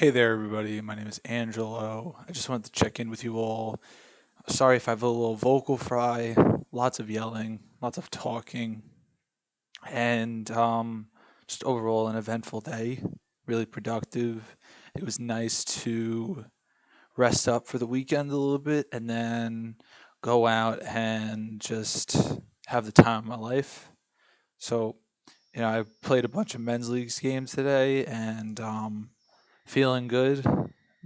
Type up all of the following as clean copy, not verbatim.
Hey there, everybody. My name is Angelo. I just wanted to check in with you all. Sorry if I have a little vocal fry, lots of yelling, lots of talking, and just overall an eventful day, really productive. It was nice to rest up for the weekend a little bit and then go out and just have the time of my life. So, I played a bunch of men's leagues games today and feeling good.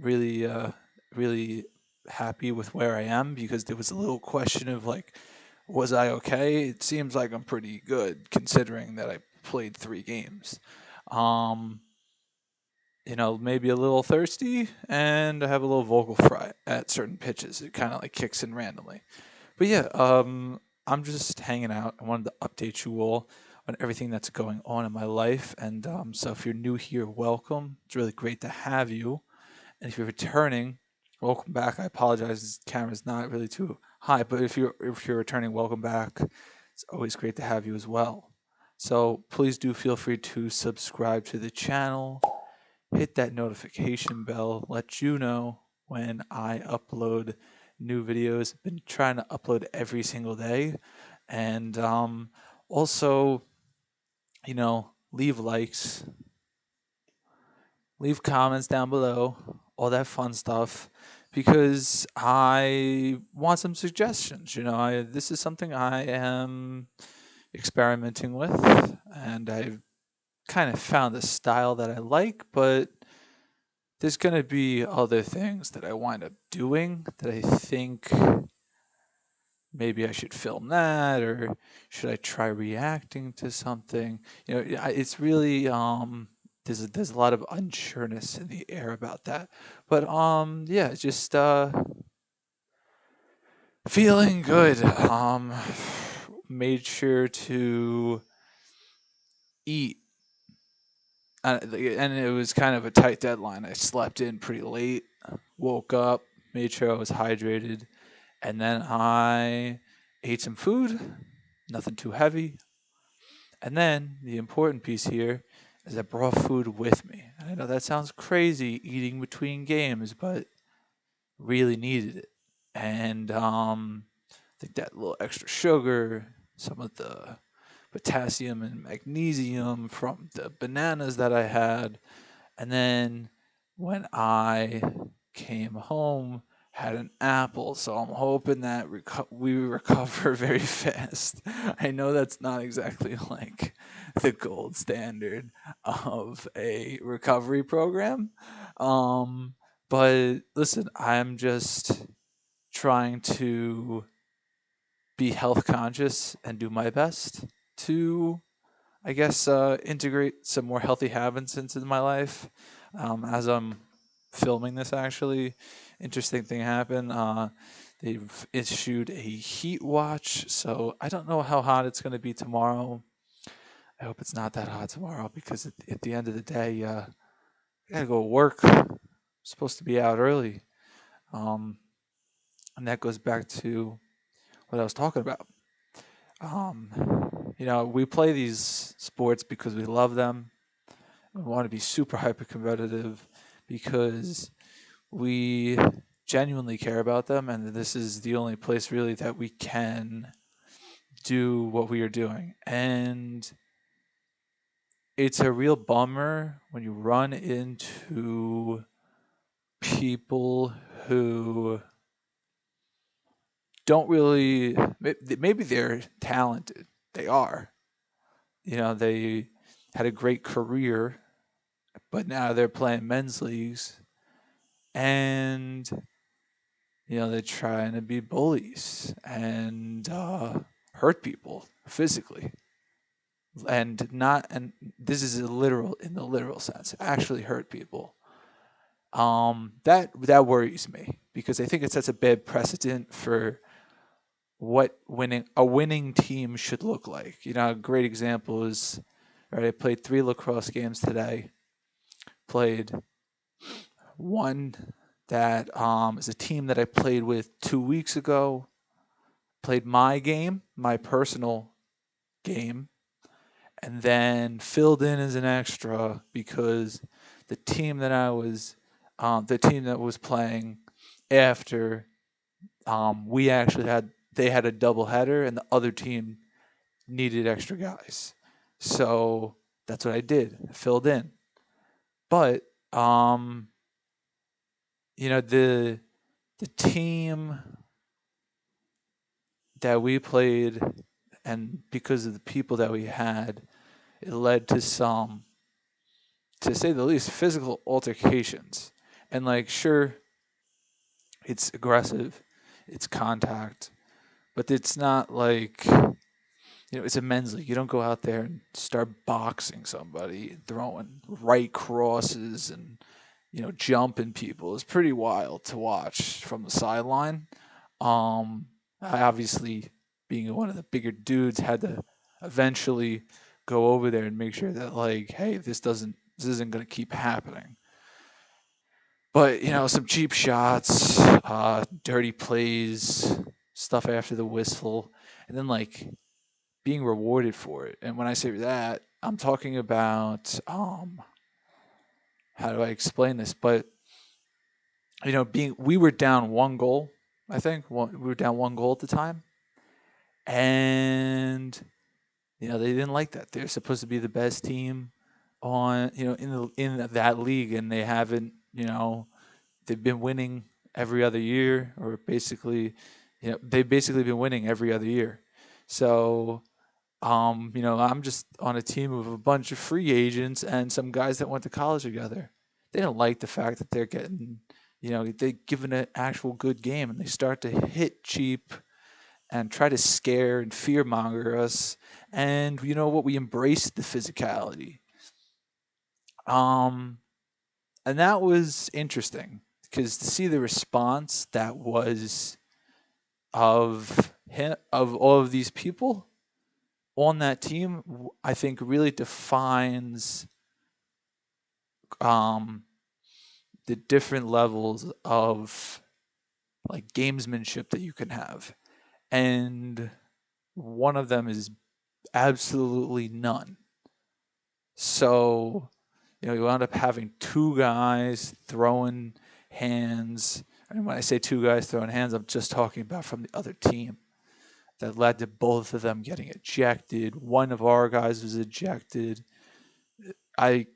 Really, really happy with where I am because there was a little question of like, was I okay? It seems like I'm pretty good considering that I played 3 games. Um, maybe a little thirsty and I have a little vocal fry at certain pitches. It kind of like kicks in randomly. But yeah, I'm just hanging out. I wanted to update you all on everything that's going on in my life. And so if you're new here, welcome. It's really great to have you. And if you're returning, welcome back. I apologize, this camera's not really too high, but if you're returning, welcome back. It's always great to have you as well. So please do feel free to subscribe to the channel, hit that notification bell, let you know when I upload new videos. I've been trying to upload every single day, and also, leave likes, leave comments down below, all that fun stuff, because I want some suggestions. This is something I am experimenting with, and I've kind of found a style that I like, but there's going to be other things that I wind up doing that I think maybe I should film that, or should I try reacting to something? It's really there's a lot of unsureness in the air about that. But yeah, just feeling good. Made sure to eat. And it was kind of a tight deadline. I slept in pretty late, woke up, made sure I was hydrated, and then I ate some food, nothing too heavy. And then the important piece here is I brought food with me. And I know that sounds crazy eating between games, but really needed it. And I think that little extra sugar, some of the potassium and magnesium from the bananas that I had, and then when I came home, had an apple. So I'm hoping that we recover very fast. I know that's not exactly like the gold standard of a recovery program. Um, but listen, I'm just trying to be health conscious and do my best to, I guess, integrate some more healthy habits into my life. As I'm filming this, actually, interesting thing happened. They've issued a heat watch, so I don't know how hot it's going to be tomorrow. I hope it's not that hot tomorrow because at the end of the day, I gotta go to work. I'm supposed to be out early, um, and that goes back to what I was talking about. We play these sports because we love them. We want to be super hyper competitive because we genuinely care about them, and this is the only place really that we can do what we are doing. And it's a real bummer when you run into people who don't really, maybe they're talented. They are. They had a great career, but now they're playing men's leagues and they're trying to be bullies and hurt people physically, and this is in the literal sense, actually hurt people. That worries me because I think it sets a bad precedent for what winning team should look like. A great example is, right, I played 3 lacrosse games today. Played one that is a team that I played with 2 weeks ago. Played my game, my personal game, and then filled in as an extra because the team that I was the team that was playing after we actually had they had a doubleheader and the other team needed extra guys. So that's what I did. I filled in. But um, the team that we played and because of the people that we had, it led to some, to say the least, physical altercations. And like sure, it's aggressive, it's contact, but it's not like it's a men's league. You don't go out there and start boxing somebody, throwing right crosses and jumping people. It's pretty wild to watch from the sideline. I obviously, being one of the bigger dudes, had to eventually go over there and make sure that like, hey, this isn't gonna keep happening. But some cheap shots, dirty plays, stuff after the whistle, and then like being rewarded for it. And when I say that, I'm talking about how do I explain this? But being we were down one goal, I think we were down one goal at the time, and they didn't like that. They're supposed to be the best team on in that league, and they haven't. They've been winning every other year, or basically, they've basically been winning every other year. So I'm just on a team of a bunch of free agents and some guys that went to college together. They don't like the fact that they're getting, they given an actual good game and they start to hit cheap and try to scare and fear monger us. And you know what? We embraced the physicality. Um, and that was interesting because to see the response that was of him, of all of these people on that team, I think really defines um, the different levels of like gamesmanship that you can have. And one of them is absolutely none. So, you wound up having two guys throwing hands. And when I say two guys throwing hands, I'm just talking about from the other team. That led to both of them getting ejected. One of our guys was ejected. I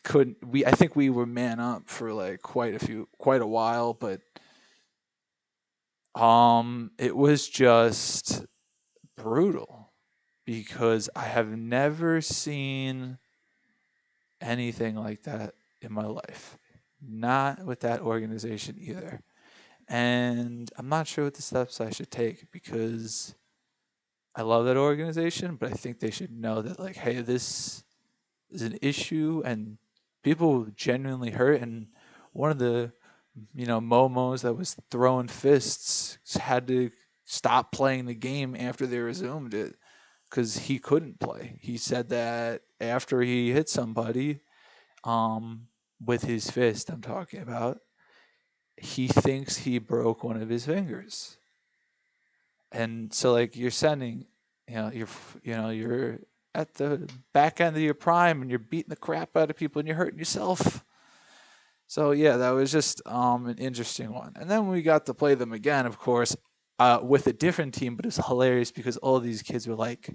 couldn't we I think we were man up for like quite a while, but it was just brutal because I have never seen anything like that in my life. Not with that organization either. And I'm not sure what the steps I should take because I love that organization, but I think they should know that like, hey, this is an issue and people genuinely hurt. And one of the momos that was throwing fists had to stop playing the game after they resumed it because he couldn't play. He said that after he hit somebody um, with his fist, I'm talking about, he thinks he broke one of his fingers. And so, like, you're sending, you're at the back end of your prime and you're beating the crap out of people and you're hurting yourself. So yeah, that was just an interesting one. And then we got to play them again, of course, with a different team. But it's hilarious because all of these kids were like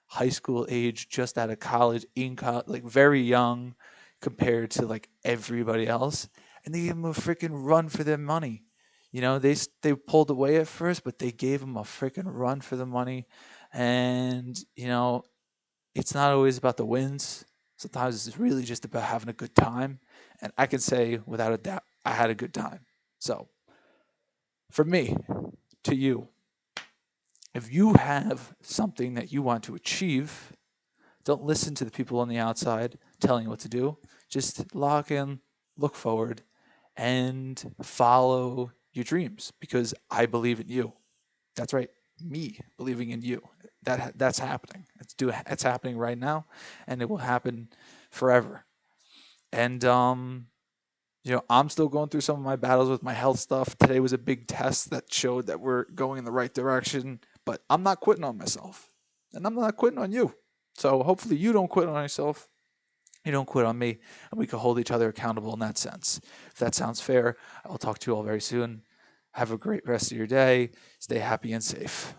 high school age, just out of college, like very young compared to like everybody else, and they gave them a freaking run for their money. They pulled away at first, but they gave them a freaking run for the money, and it's not always about the wins. Sometimes it's really just about having a good time. And I can say without a doubt, I had a good time. So, for me, to you, if you have something that you want to achieve, don't listen to the people on the outside telling you what to do. Just lock in, look forward, and follow your dreams because I believe in you. That's right, me believing in you. That's happening. It's happening right now, and it will happen forever. And I'm still going through some of my battles with my health stuff. Today was a big test that showed that we're going in the right direction, but I'm not quitting on myself, and I'm not quitting on you. So hopefully you don't quit on yourself. You don't quit on me, and we can hold each other accountable in that sense. If that sounds fair, I'll talk to you all very soon. Have a great rest of your day. Stay happy and safe.